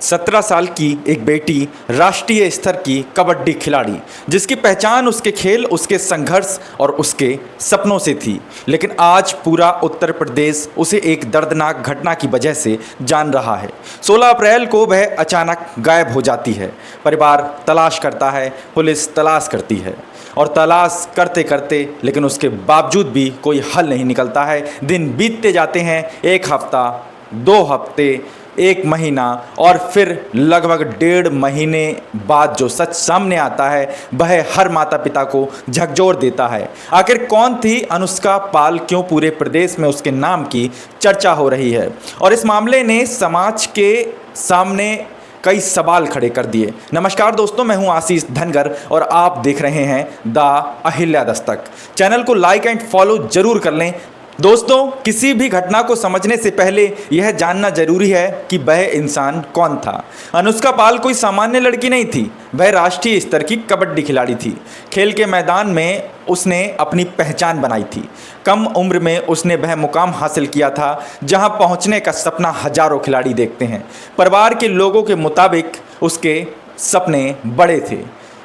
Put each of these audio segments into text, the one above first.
17 साल की एक बेटी राष्ट्रीय स्तर की कबड्डी खिलाड़ी, जिसकी पहचान उसके खेल, उसके संघर्ष और उसके सपनों से थी। लेकिन आज पूरा उत्तर प्रदेश उसे एक दर्दनाक घटना की वजह से जान रहा है। 16 अप्रैल को वह अचानक गायब हो जाती है। परिवार तलाश करता है, पुलिस तलाश करती है और तलाश करते करते लेकिन उसके बावजूद भी कोई हल नहीं निकलता है। दिन बीतते जाते हैं, एक हफ्ता, 2 हफ्ते, 1 महीना और फिर लगभग 1.5 महीने बाद जो सच सामने आता है वह हर माता पिता को झकझोर देता है। आखिर कौन थी अनुष्का पाल, क्यों पूरे प्रदेश में उसके नाम की चर्चा हो रही है? और इस मामले ने समाज के सामने कई सवाल खड़े कर दिए। नमस्कार दोस्तों, मैं हूं आशीष धनगर और आप देख रहे हैं द अहिल्या दस्तक। चैनल को लाइक एंड फॉलो जरूर कर लें। दोस्तों, किसी भी घटना को समझने से पहले यह जानना जरूरी है कि वह इंसान कौन था। अनुष्का पाल कोई सामान्य लड़की नहीं थी, वह राष्ट्रीय स्तर की कबड्डी खिलाड़ी थी। खेल के मैदान में उसने अपनी पहचान बनाई थी। कम उम्र में उसने वह मुकाम हासिल किया था जहां पहुंचने का सपना हजारों खिलाड़ी देखते हैं। परिवार के लोगों के मुताबिक उसके सपने बड़े थे।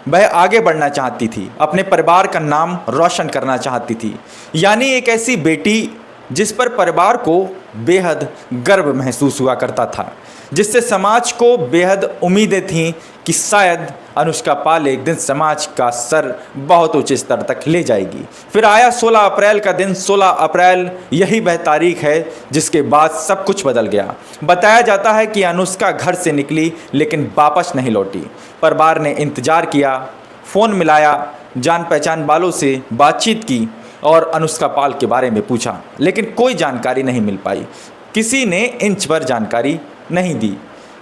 वह आगे बढ़ना चाहती थी, अपने परिवार का नाम रोशन करना चाहती थी। यानी एक ऐसी बेटी जिस पर परिवार को बेहद गर्व महसूस हुआ करता था, जिससे समाज को बेहद उम्मीदें थीं कि शायद अनुष्का पाल एक दिन समाज का सर बहुत ऊंचे स्तर तक ले जाएगी। फिर आया 16 अप्रैल का दिन। 16 अप्रैल यही वह तारीख है जिसके बाद सब कुछ बदल गया। बताया जाता है कि अनुष्का घर से निकली लेकिन वापस नहीं लौटी। परिवार ने इंतजार किया, फ़ोन मिलाया, जान पहचान वालों से बातचीत की और अनुष्का पाल के बारे में पूछा, लेकिन कोई जानकारी नहीं मिल पाई। किसी ने इंच भर जानकारी नहीं दी।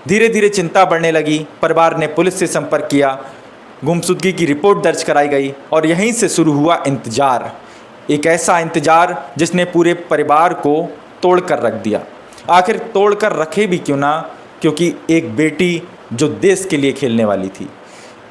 धीरे धीरे चिंता बढ़ने लगी। परिवार ने पुलिस से संपर्क किया, गुमशुदगी की रिपोर्ट दर्ज कराई गई और यहीं से शुरू हुआ इंतजार। एक ऐसा इंतजार जिसने पूरे परिवार को तोड़ कर रख दिया। आखिर तोड़ कर रखे भी क्यों ना, क्योंकि एक बेटी जो देश के लिए खेलने वाली थी।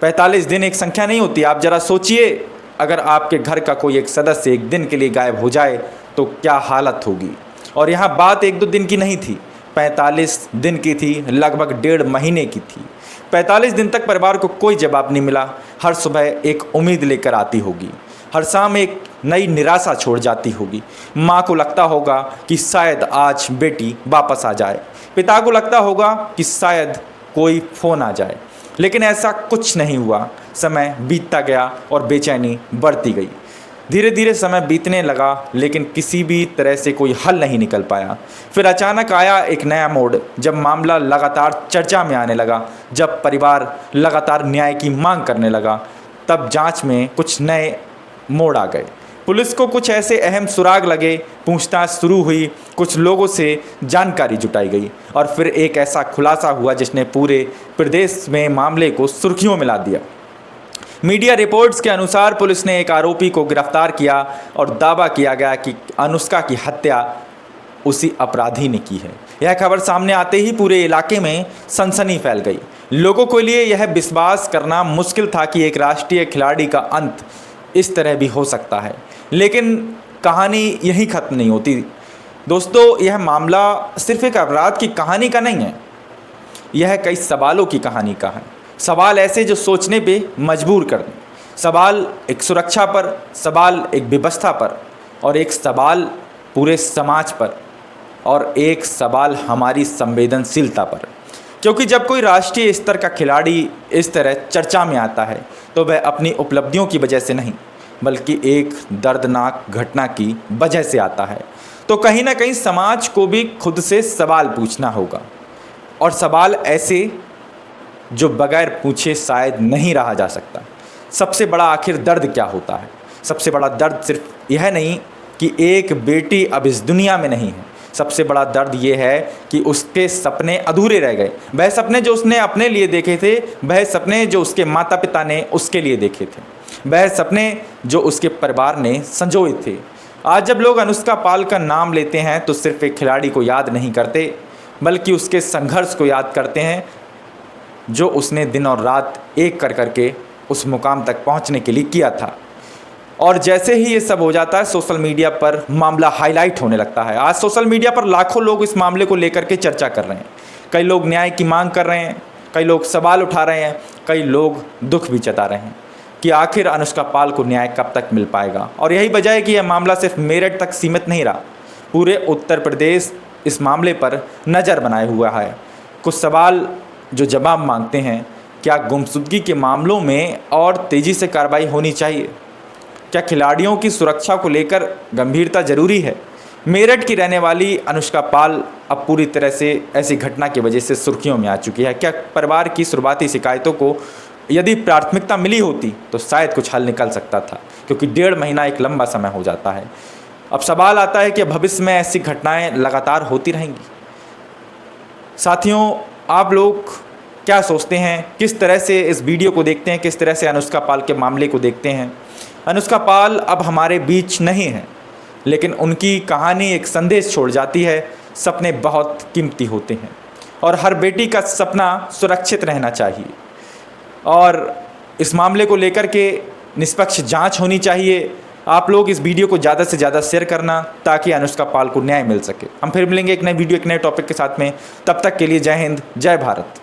45 दिन एक संख्या नहीं होती। आप ज़रा सोचिए, अगर आपके घर का कोई एक सदस्य एक दिन के लिए गायब हो जाए तो क्या हालत होगी। और यहाँ बात 1-2 दिन की नहीं थी, 45 दिन की थी, लगभग 1.5 महीने की थी। 45 दिन तक परिवार को कोई जवाब नहीं मिला। हर सुबह एक उम्मीद लेकर आती होगी, हर शाम एक नई निराशा छोड़ जाती होगी। माँ को लगता होगा कि शायद आज बेटी वापस आ जाए, पिता को लगता होगा कि शायद कोई फ़ोन आ जाए, लेकिन ऐसा कुछ नहीं हुआ। समय बीतता गया और बेचैनी बढ़ती गई। धीरे धीरे समय बीतने लगा लेकिन किसी भी तरह से कोई हल नहीं निकल पाया। फिर अचानक आया एक नया मोड़, जब मामला लगातार चर्चा में आने लगा, जब परिवार लगातार न्याय की मांग करने लगा, तब जांच में कुछ नए मोड़ आ गए। पुलिस को कुछ ऐसे अहम सुराग लगे, पूछताछ शुरू हुई, कुछ लोगों से जानकारी जुटाई गई और फिर एक ऐसा खुलासा हुआ जिसने पूरे प्रदेश में मामले को सुर्खियों में ला दिया। मीडिया रिपोर्ट्स के अनुसार पुलिस ने एक आरोपी को गिरफ्तार किया और दावा किया गया कि अनुष्का की हत्या उसी अपराधी ने की है। यह खबर सामने आते ही पूरे इलाके में सनसनी फैल गई। लोगों के लिए यह विश्वास करना मुश्किल था कि एक राष्ट्रीय खिलाड़ी का अंत इस तरह भी हो सकता है। लेकिन कहानी यहीं ख़त्म नहीं होती दोस्तों। यह मामला सिर्फ एक अपराध की कहानी का नहीं है, यह कई सवालों की कहानी का है। सवाल ऐसे जो सोचने पे मजबूर कर दें। सवाल एक सुरक्षा पर, सवाल एक व्यवस्था पर, और एक सवाल पूरे समाज पर, और एक सवाल हमारी संवेदनशीलता पर। क्योंकि जब कोई राष्ट्रीय स्तर का खिलाड़ी इस तरह चर्चा में आता है तो वह अपनी उपलब्धियों की वजह से नहीं, बल्कि एक दर्दनाक घटना की वजह से आता है। तो कहीं ना कहीं समाज को भी खुद से सवाल पूछना होगा, और सवाल ऐसे जो बगैर पूछे शायद नहीं रहा जा सकता। सबसे बड़ा आखिर दर्द क्या होता है? सबसे बड़ा दर्द सिर्फ यह नहीं कि एक बेटी अब इस दुनिया में नहीं है। सबसे बड़ा दर्द ये है कि उसके सपने अधूरे रह गए। वह सपने जो उसने अपने लिए देखे थे, वह सपने जो उसके माता पिता ने उसके लिए देखे थे, वह सपने जो उसके परिवार ने संजोए थे। आज जब लोग अनुष्का पाल का नाम लेते हैं तो सिर्फ एक खिलाड़ी को याद नहीं करते, बल्कि उसके संघर्ष को याद करते हैं जो उसने दिन और रात एक कर करके उस मुकाम तक पहुंचने के लिए किया था। और जैसे ही ये सब हो जाता है, सोशल मीडिया पर मामला हाईलाइट होने लगता है। आज सोशल मीडिया पर लाखों लोग इस मामले को लेकर के चर्चा कर रहे हैं। कई लोग न्याय की मांग कर रहे हैं, कई लोग सवाल उठा रहे हैं, कई लोग दुख भी जता रहे हैं कि आखिर अनुष्का पाल को न्याय कब तक मिल पाएगा। और यही वजह है कि यह मामला सिर्फ मेरठ तक सीमित नहीं रहा, पूरे उत्तर प्रदेश इस मामले पर नज़र बनाए हुआ है। कुछ सवाल जो जवाब मांगते हैं, क्या गुमशुदगी के मामलों में और तेज़ी से कार्रवाई होनी चाहिए? क्या खिलाड़ियों की सुरक्षा को लेकर गंभीरता जरूरी है? मेरठ की रहने वाली अनुष्का पाल अब पूरी तरह से ऐसी घटना की वजह से सुर्खियों में आ चुकी है। क्या परिवार की शुरुआती शिकायतों को यदि प्राथमिकता मिली होती तो शायद कुछ हल निकल सकता था, क्योंकि 1.5 महीना एक लंबा समय हो जाता है। अब सवाल आता है कि भविष्य में ऐसी घटनाएं लगातार होती रहेंगी। साथियों, आप लोग क्या सोचते हैं? किस तरह से इस वीडियो को देखते हैं? किस तरह से अनुष्का पाल के मामले को देखते हैं? अनुष्का पाल अब हमारे बीच नहीं है, लेकिन उनकी कहानी एक संदेश छोड़ जाती है। सपने बहुत कीमती होते हैं और हर बेटी का सपना सुरक्षित रहना चाहिए, और इस मामले को लेकर के निष्पक्ष जांच होनी चाहिए। आप लोग इस वीडियो को ज़्यादा से ज़्यादा शेयर करना ताकि अनुष्का पाल को न्याय मिल सके। हम फिर मिलेंगे एक नए वीडियो, एक नए टॉपिक के साथ में। तब तक के लिए जय हिंद, जय भारत।